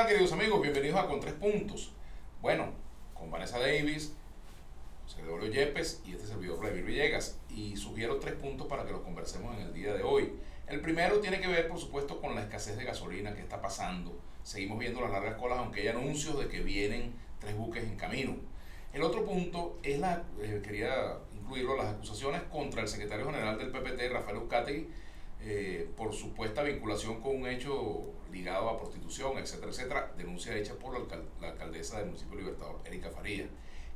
queridos amigos, bienvenidos a Con Tres Puntos. Bueno, con Vanessa Davis, José Gregorio Yepes y este servidor Vladimir Villegas. Y sugiero 3 puntos para que los conversemos en el día de hoy. El primero tiene que ver, por supuesto, con la escasez de gasolina que está pasando. Seguimos viendo las largas colas, aunque hay anuncios de que vienen 3 buques en camino. El otro punto es quería incluirlo, las acusaciones contra el secretario general del PPT, Rafael Uzcategui, por supuesta vinculación con un hecho ligado a prostitución, etcétera, etcétera, denuncia hecha por la alcaldesa del municipio Libertador, Erika Faría.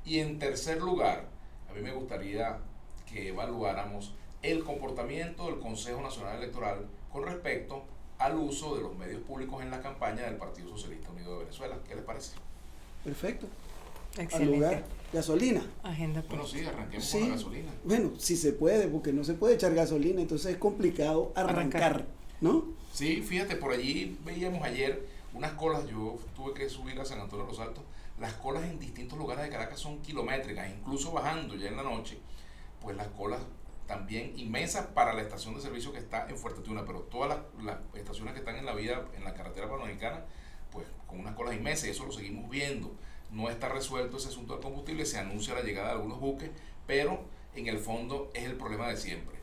Y en tercer lugar, a mí me gustaría que evaluáramos el comportamiento del Consejo Nacional Electoral con respecto al uso de los medios públicos en la campaña del Partido Socialista Unido de Venezuela. ¿Qué les parece? Perfecto. Excelente. Al lugar, gasolina. Agenda. Bueno, sí, arranquemos con la gasolina. Bueno, si se puede, porque no se puede echar gasolina, entonces es complicado arrancar, ¿no? Sí, fíjate, por allí veíamos ayer unas colas. Yo tuve que subir a San Antonio de los Altos. Las colas en distintos lugares de Caracas son kilométricas, incluso bajando ya en la noche, pues las colas también inmensas para la estación de servicio que está en Fuerte Tiuna, pero todas las estaciones que están en la vía, en la carretera panamericana, pues con unas colas inmensas, y eso lo seguimos viendo. No está resuelto ese asunto del combustible, se anuncia la llegada de algunos buques, pero en el fondo es el problema de siempre.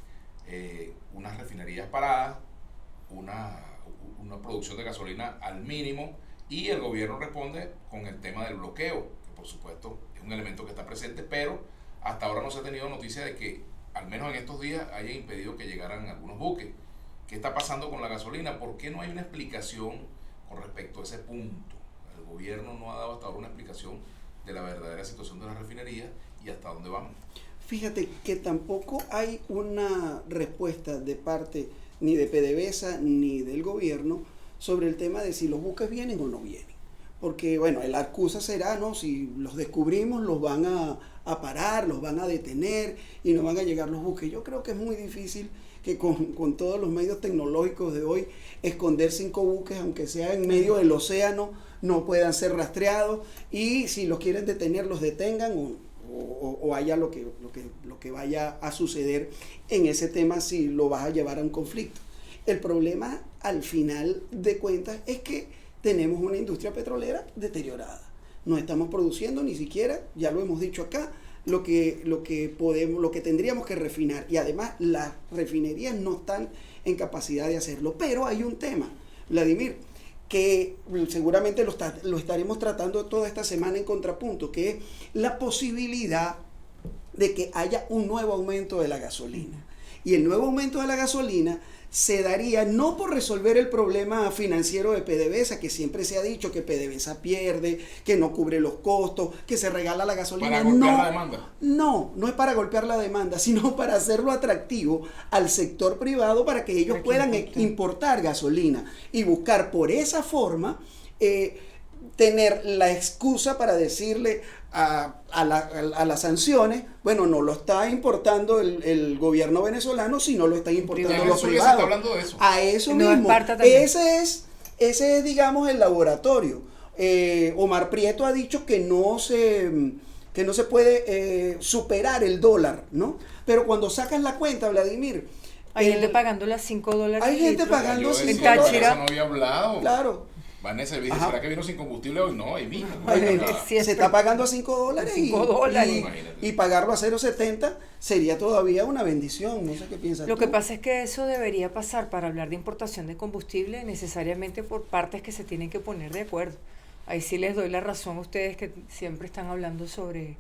Unas refinerías paradas, una producción de gasolina al mínimo, y el gobierno responde con el tema del bloqueo, que por supuesto es un elemento que está presente, pero hasta ahora no se ha tenido noticia de que, al menos en estos días, haya impedido que llegaran algunos buques. ¿Qué está pasando con la gasolina? ¿Por qué no hay una explicación con respecto a ese punto? El gobierno no ha dado hasta ahora una explicación de la verdadera situación de las refinerías y hasta dónde vamos. Fíjate que tampoco hay una respuesta de parte ni de PDVSA ni del gobierno sobre el tema de si los buques vienen o no vienen. Porque, bueno, la excusa será, ¿no? Si los descubrimos, los van a parar, los van a detener y no van a llegar los buques. Yo creo que es muy difícil que con todos los medios tecnológicos de hoy, esconder 5 buques, aunque sea en medio del océano, no puedan ser rastreados, y si los quieren detener, los detengan o haya lo que vaya a suceder en ese tema si lo vas a llevar a un conflicto. El problema, al final de cuentas, es que tenemos una industria petrolera deteriorada. No estamos produciendo ni siquiera, ya lo hemos dicho acá, lo que tendríamos que refinar, y además las refinerías no están en capacidad de hacerlo. Pero hay un tema, Vladimir, que seguramente lo estaremos tratando toda esta semana en Contrapunto, que es la posibilidad de que haya un nuevo aumento de la gasolina. Y el nuevo aumento de la gasolina se daría no por resolver el problema financiero de PDVSA, que siempre se ha dicho que PDVSA pierde, que no cubre los costos, que se regala la gasolina. ¿Para golpear la demanda? No es para golpear la demanda, sino para hacerlo atractivo al sector privado para que ellos puedan importar gasolina y buscar por esa forma tener la excusa para decirle a las sanciones, bueno, no lo está importando el gobierno venezolano, sino lo están importando los privados. Se está hablando de eso. A eso no mismo. Ese es, digamos, el laboratorio. Omar Prieto ha dicho que no se puede superar el dólar, ¿no? Pero cuando sacas la cuenta, Vladimir, hay gente pagando las $5. Hay gente pagando $5. En Táchira no había hablado. Claro. Vanessa dice, ¿será que vino sin combustible hoy? No, ahí vino. Se está pagando a $5 y pagarlo a 0.70 sería todavía una bendición. No sé qué piensas Lo tú. que pasa es que eso debería pasar para hablar de importación de combustible necesariamente por partes que se tienen que poner de acuerdo. Ahí sí les doy la razón a ustedes que siempre están hablando sobre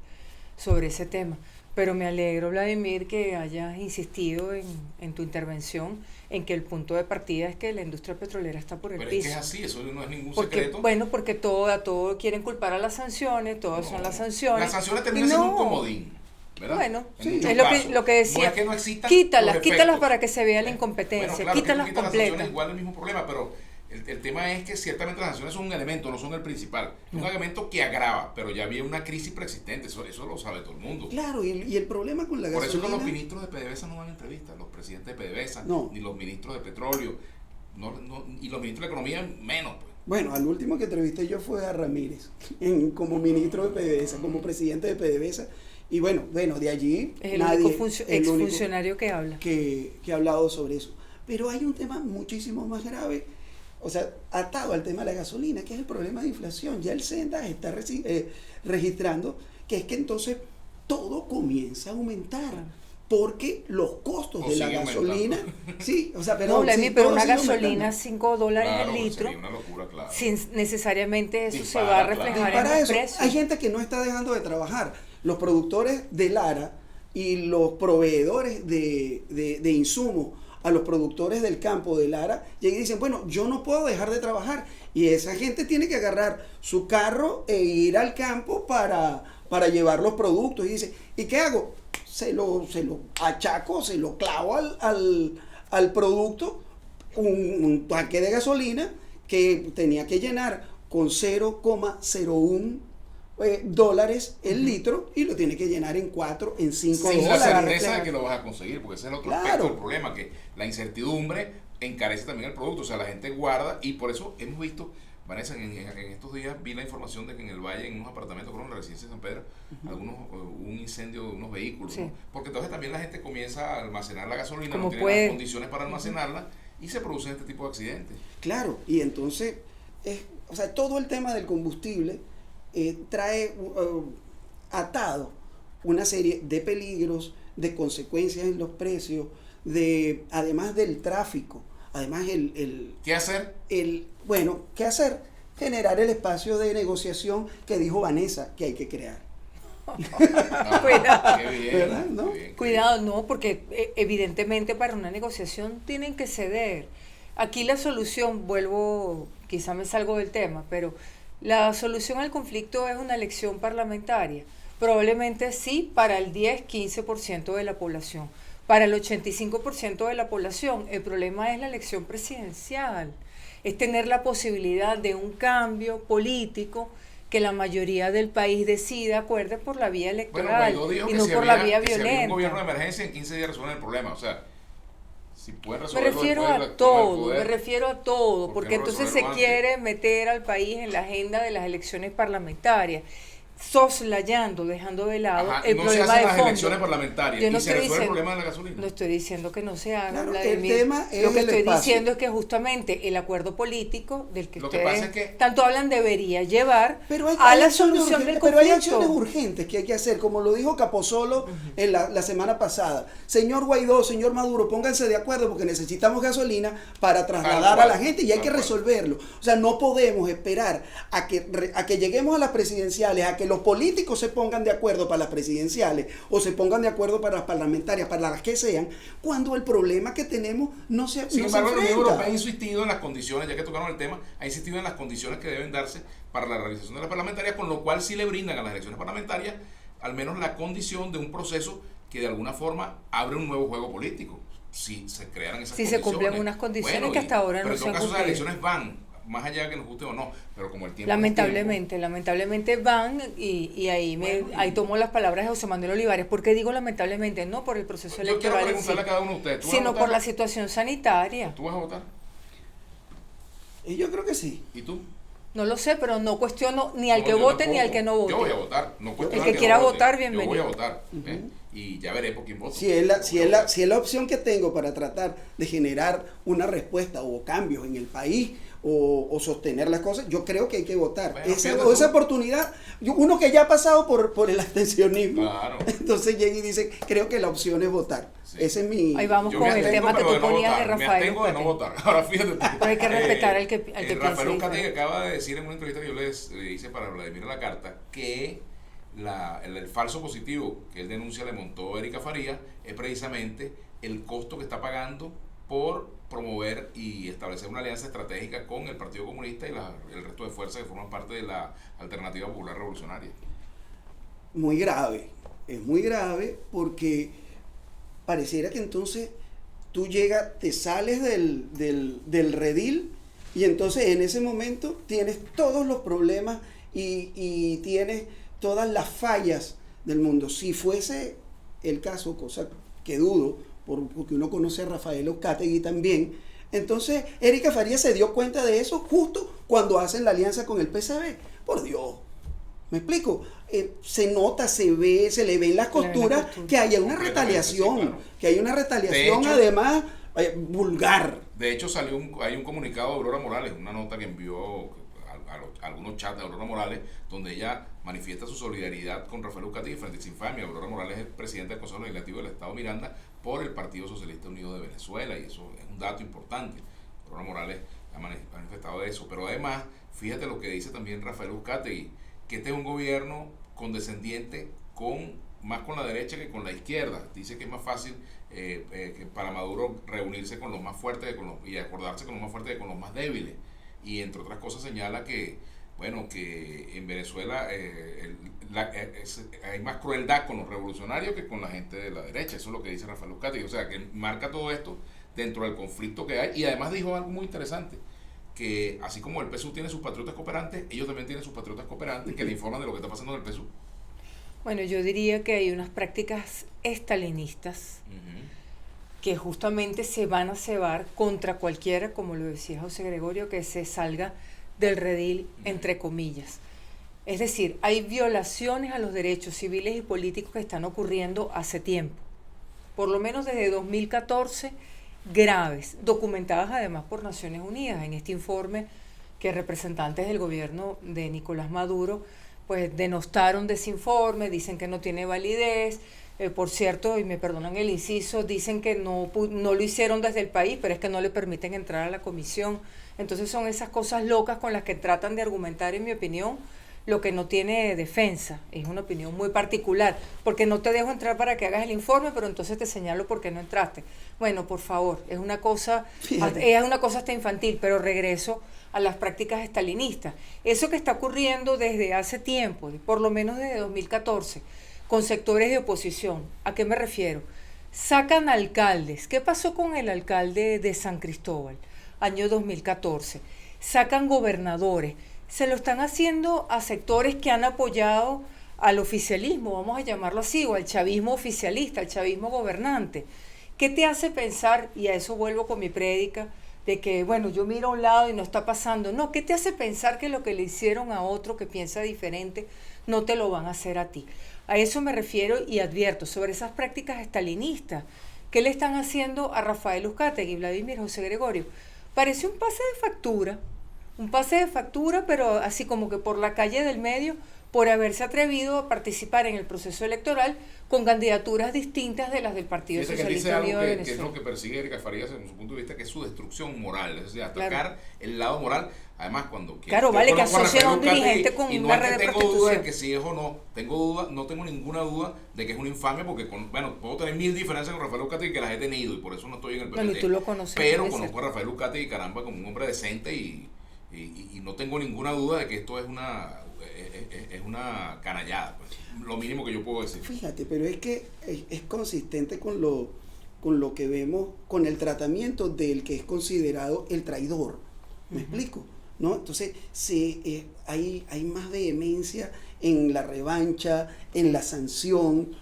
ese tema. Pero me alegro, Vladimir, que hayas insistido en tu intervención en que el punto de partida es que la industria petrolera está por el piso. Pero es que es así, eso no es ningún porque, secreto. Bueno, porque todo quieren culpar a las sanciones, todas son las sanciones. Las sanciones terminan siendo un comodín, ¿verdad? Bueno, sí, es lo que decía. No es que no existan quítalas para que se vea la incompetencia, bueno, claro, quítalas que las completas. sanciones igual el mismo problema, pero el tema es que ciertamente las sanciones son un elemento, no son el principal. Es un elemento que agrava, pero ya había una crisis preexistente, eso lo sabe todo el mundo. Claro, y el problema con la gasolina... Por eso que los ministros de PDVSA no dan entrevistas, los presidentes de PDVSA, ni los ministros de petróleo, y los ministros de economía menos, pues. Bueno, al último que entrevisté yo fue a Ramírez, como ministro de PDVSA, como presidente de PDVSA. Y bueno, de allí es el único exfuncionario que habla. Que ha hablado sobre eso. Pero hay un tema muchísimo más grave o sea, atado al tema de la gasolina, que es el problema de inflación. Ya el SENDA está registrando que es que entonces todo comienza a aumentar. Porque los costos de la gasolina, sí, o sea, perdón, no, sí, pero una gasolina $5 el litro, una locura, claro. Sin necesariamente eso se va a reflejar en los precios. Hay gente que no está dejando de trabajar. Los productores de Lara y los proveedores de insumos a los productores del campo de Lara llegan y dicen, bueno, yo no puedo dejar de trabajar. Y esa gente tiene que agarrar su carro e ir al campo para llevar los productos. Y dice, ¿y qué hago? Se lo achaco, se lo clavo al producto, un tanque de gasolina que tenía que llenar con 0,01 dólares el litro y lo tiene que llenar en 5 Sin dólares. la certeza de que lo vas a conseguir, porque ese es el otro aspecto del problema, que la incertidumbre encarece también el producto, o sea, la gente guarda, y por eso hemos visto, Vanessa, en estos días vi la información de que en el Valle, en unos apartamentos, creo en la residencia de San Pedro, un incendio de unos vehículos, ¿no? Porque entonces también la gente comienza a almacenar la gasolina, no tiene las condiciones para almacenarla, y se producen este tipo de accidentes. Claro, y entonces, o sea, todo el tema del combustible trae atado una serie de peligros, de consecuencias en los precios, además del tráfico, además ¿qué hacer? ¿Qué hacer? Generar el espacio de negociación que dijo Vanessa que hay que crear. Cuidado. Qué bien, ¿verdad? ¿No? Qué bien, Cuidado, no, porque evidentemente para una negociación tienen que ceder. Aquí la solución, quizá me salgo del tema, pero la solución al conflicto es una elección parlamentaria. Probablemente sí para el 10-15% de la población. Para el 85% de la población, el problema es la elección presidencial. Es tener la posibilidad de un cambio político que la mayoría del país decida, acuerde por la vía electoral y no por la vía violenta. Si había un gobierno de emergencia, en 15 días resuelven el problema. O sea, si pueden resolverlo. Me refiero a todo, porque entonces se quiere meter al país en la agenda de las elecciones parlamentarias, soslayando, dejando de lado el problema de fondo. No se hacen las elecciones parlamentarias y se resuelve el problema de la gasolina. No estoy diciendo que no se haga. Claro, el tema es lo que estoy espacio. diciendo es que justamente el acuerdo político del que ustedes que tanto hablan debería llevar a la solución del conflicto. Pero hay acciones urgentes que hay que hacer, como lo dijo Capozolo en la semana pasada. Señor Guaidó, señor Maduro, pónganse de acuerdo porque necesitamos gasolina para trasladar a la gente y hay que resolverlo. O sea, no podemos esperar a que lleguemos a las presidenciales, a que los políticos se pongan de acuerdo para las presidenciales o se pongan de acuerdo para las parlamentarias, para las que sean, cuando el problema que tenemos no se Sin embargo, la Unión enfrenta. Europea ha insistido en las condiciones, ya que tocaron el tema, ha insistido en las condiciones que deben darse para la realización de las parlamentarias, con lo cual sí le brindan a las elecciones parlamentarias al menos la condición de un proceso que de alguna forma abre un nuevo juego político. Si se crearan esas condiciones. Si se cumplen unas condiciones que hasta ahora no se han cumplido. Pero en todo caso, las elecciones van, más allá de que nos guste o no, pero como el tiempo lamentablemente van y ahí tomo las palabras de José Manuel Olivares. ¿Por qué digo lamentablemente? No por el proceso electoral en sí, a cada uno de ustedes, sino por la situación sanitaria. ¿Tú vas a votar? Yo creo que sí. ¿Y tú? No lo sé, pero no cuestiono ni al que vote ni al que no vote. Yo voy a votar. No el que quiera votar, bienvenido. Yo voy a votar. Y ya veré por quién voto. Si es la opción que tengo para tratar de generar una respuesta o cambios en el país o sostener las cosas, yo creo que hay que votar. Bueno, esa oportunidad, uno que ya ha pasado por el abstencionismo, claro. Entonces llega y dice, creo que la opción es votar. Sí. Ese es mi... Ahí vamos con el tema que tú ponías de Rafael. Me abstengo de no votar. Ahora fíjate. Pero hay que respetar al que Rafael Ucate acaba de decir en una entrevista que yo le hice para Vladimir La Carta que el falso positivo que él denuncia le montó Erika Farías es precisamente el costo que está pagando por promover y establecer una alianza estratégica con el Partido Comunista y el resto de fuerzas que forman parte de la Alternativa Popular Revolucionaria. Muy grave, es muy grave porque pareciera que entonces tú llegas, te sales del redil y entonces en ese momento tienes todos los problemas y tienes todas las fallas del mundo. Si fuese el caso, cosa que dudo, porque uno conoce a Rafael Uzcategui también, entonces Erika Farías se dio cuenta de eso justo cuando hacen la alianza con el PCB. Por Dios, ¿me explico? Se nota, se ve, se le ven las costuras que haya una retaliación, sí, claro. Que hay una retaliación. De hecho, además vulgar. De hecho, hay un comunicado de Aurora Morales, una nota que envió a algunos chats de Aurora Morales, donde ella manifiesta su solidaridad con Rafael Uzcategui frente a esa infamia. Aurora Morales es presidenta del Consejo Legislativo del Estado Miranda por el Partido Socialista Unido de Venezuela, y eso es un dato importante. Aurora Morales ha manifestado eso. Pero además, fíjate lo que dice también Rafael Uzcategui, que este es un gobierno condescendiente más con la derecha que con la izquierda. Dice que es más fácil que para Maduro reunirse con los más fuertes y acordarse con los más fuertes que con los más débiles. Y entre otras cosas señala que, bueno, que en Venezuela hay más crueldad con los revolucionarios que con la gente de la derecha. Eso es lo que dice Rafael Uzcategui. O sea, que marca todo esto dentro del conflicto que hay. Y además dijo algo muy interesante, que así como el PSUV tiene sus patriotas cooperantes, ellos también tienen sus patriotas cooperantes que le informan de lo que está pasando en el PSUV. Bueno, yo diría que hay unas prácticas estalinistas que justamente se van a cebar contra cualquiera, como lo decía José Gregorio, que se salga del redil, entre comillas. Es decir, hay violaciones a los derechos civiles y políticos que están ocurriendo hace tiempo, por lo menos desde 2014, graves, documentadas además por Naciones Unidas. En este informe que representantes del gobierno de Nicolás Maduro pues denostaron de ese informe, dicen que no tiene validez. Por cierto, y me perdonan el inciso, dicen que no lo hicieron desde el país, pero es que no le permiten entrar a la comisión. Entonces son esas cosas locas con las que tratan de argumentar, en mi opinión, lo que no tiene defensa. Es una opinión muy particular, porque no te dejo entrar para que hagas el informe, pero entonces te señalo por qué no entraste. Bueno, por favor, es una cosa hasta infantil, pero regreso a las prácticas estalinistas. Eso que está ocurriendo desde hace tiempo, por lo menos desde 2014, con sectores de oposición. ¿A qué me refiero? Sacan alcaldes. ¿Qué pasó con el alcalde de San Cristóbal? Año 2014. Sacan gobernadores. Se lo están haciendo a sectores que han apoyado al oficialismo, vamos a llamarlo así, o al chavismo oficialista, al chavismo gobernante. ¿Qué te hace pensar, y a eso vuelvo con mi prédica, de que, bueno, yo miro a un lado y no está pasando? No, ¿qué te hace pensar que lo que le hicieron a otro que piensa diferente no te lo van a hacer a ti? A eso me refiero y advierto sobre esas prácticas estalinistas. ¿Qué le están haciendo a Rafael Uzcategui, Vladimir, José Gregorio? Parece un pase de factura, pero así como que por la calle del medio, por haberse atrevido a participar en el proceso electoral con candidaturas distintas de las del Partido Socialista Unido de Venezuela. Que es lo que persigue Erika Farías en su punto de vista, que es su destrucción moral, es decir, atacar el lado moral. Además, cuando claro, vale, que asocia a un dirigente con una red de prostitución. Tengo duda de que si es o no, no tengo ninguna duda de que es una infamia, porque puedo tener 1000 diferencias con Rafael Uzcategui que las he tenido, y por eso no estoy en el PPT. Bueno, tú lo conoces, pero conozco a Rafael Uzcategui, caramba, como un hombre decente, y no tengo ninguna duda de que esto es una canallada, pues, lo mínimo que yo puedo decir. Fíjate, pero es que es consistente con lo que vemos, con el tratamiento del que es considerado el traidor. ¿Me explico? ¿No? Entonces, hay más vehemencia en la revancha, en la sanción.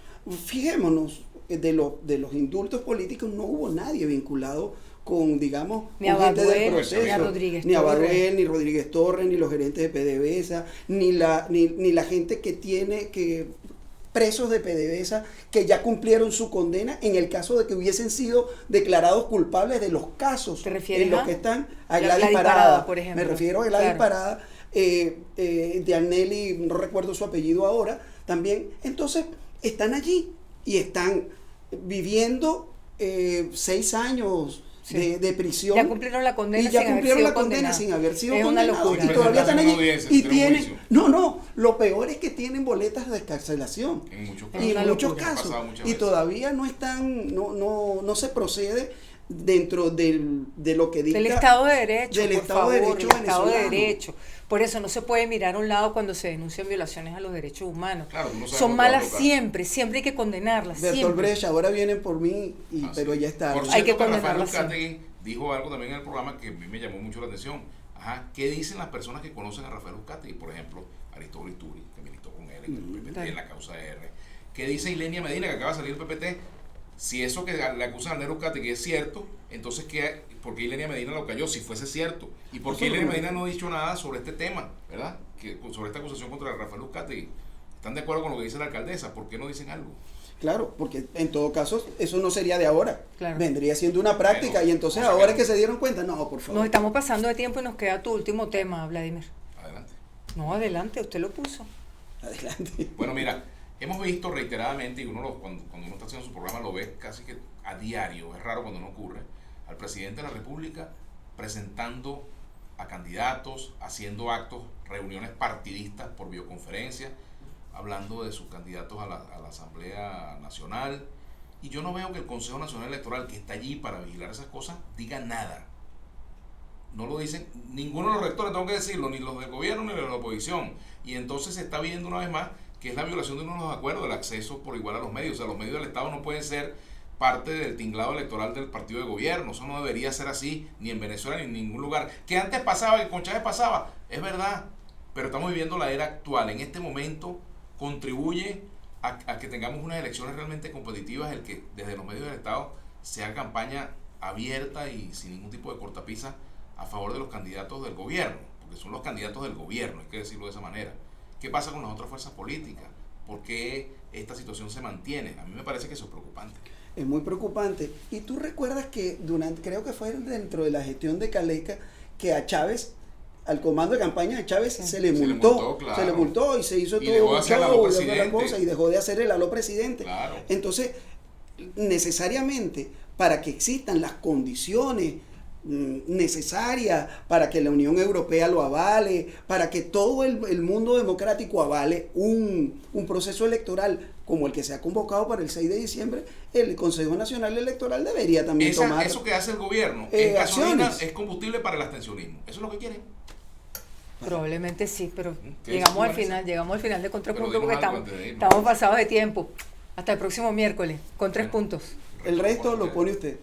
Fijémonos, de los indultos políticos no hubo nadie vinculado con, digamos, ni a gente Baduel, del proceso, ni a Baduel, ni Rodríguez Torres, ni los gerentes de PDVSA, ni la gente que presos de PDVSA que ya cumplieron su condena en el caso de que hubiesen sido declarados culpables de los casos en los que están. A Gladys Parada, por ejemplo. Me refiero a Gladys Parada, de Arnelli, no recuerdo su apellido ahora, también. Entonces, están allí y están viviendo 6 años de prisión. Ya cumplieron la condena, sin haber sido es condenados. una locura. Y todavía están allí. Y tienen, lo peor es que tienen boletas de descarcelación. En muchos casos. Y todavía no están, no se procede dentro de lo que dicta del Estado de Derecho, del por Estado favor, de Derecho del Estado de venezolano. Derecho. Por eso no se puede mirar a un lado cuando se denuncian violaciones a los derechos humanos. Claro, son malas siempre hay que condenarlas. Bertolt Brecht, ahora vienen por mí, pero ya está. Por cierto, hay que Rafael condenarlas. Uzcategui dijo algo también en el programa que a mí me llamó mucho la atención. ¿Qué dicen las personas que conocen a Rafael Uzcategui? Por ejemplo, Aristóbulo Isturi, que militó con él en el PPT, en la causa R. ¿Qué dice Ilenia Medina, que acaba de salir del PPT? Si eso que le acusan a Nero Uzcategui es cierto, entonces ¿por qué Ilenia Medina lo cayó si fuese cierto? ¿Y por qué Ilenia Medina no ha dicho nada sobre este tema, verdad? Sobre esta acusación contra Rafael Uzcategui. ¿Están de acuerdo con lo que dice la alcaldesa? ¿Por qué no dicen algo? Claro, porque en todo caso eso no sería de ahora, Claro. vendría siendo una práctica Bueno, y entonces o sea ahora que- es que se dieron cuenta, no, por favor. Nos estamos pasando de tiempo y nos queda tu último tema, Vladimir. Adelante. No, adelante, usted lo puso. Adelante. Bueno, mira, hemos visto reiteradamente, y cuando uno está haciendo su programa lo ve casi que a diario, es raro cuando no ocurre, al presidente de la República presentando a candidatos, haciendo actos, reuniones partidistas por videoconferencia, hablando de sus candidatos a la Asamblea Nacional. Y yo no veo que el Consejo Nacional Electoral, que está allí para vigilar esas cosas, diga nada. No lo dicen, ninguno de los rectores, tengo que decirlo, ni los del gobierno ni los de la oposición. Y entonces se está viendo una vez más que es la violación de uno de los acuerdos, el acceso por igual a los medios. O sea, los medios del Estado no pueden ser parte del tinglado electoral del partido de gobierno. Eso no debería ser así, ni en Venezuela ni en ningún lugar. Que antes pasaba, que con Chávez pasaba, es verdad. Pero estamos viviendo la era actual. En este momento contribuye a que tengamos unas elecciones realmente competitivas, el que desde los medios del Estado se haga campaña abierta y sin ningún tipo de cortapisa a favor de los candidatos del gobierno, porque son los candidatos del gobierno, hay que decirlo de esa manera. ¿Qué pasa con las otras fuerzas políticas? ¿Por qué esta situación se mantiene? A mí me parece que eso es preocupante. Es muy preocupante. Y tú recuerdas que creo que fue dentro de la gestión de Caleca, que a Chávez, al comando de campaña de Chávez, Sí. se le Se le multó, multó, claro. se le multó y se hizo Y todo dejó de un hacer el show aló y toda la presidente. cosa, y dejó de hacer el aló presidente. Claro. Entonces, necesariamente, para que existan las condiciones necesarias para que la Unión Europea lo avale, para que todo el mundo democrático avale un proceso electoral como el que se ha convocado para el 6 de diciembre, el Consejo Nacional Electoral debería también tomar Eso que hace el gobierno en gasolina acciones. es combustible para el abstencionismo. Eso es lo que quieren. Probablemente sí, pero ¿Qué llegamos al dice final, Pero contrapunto dinos porque algo antes de irnos. estamos pasados de tiempo. Hasta el próximo miércoles, con 3 puntos. El resto lo pone usted.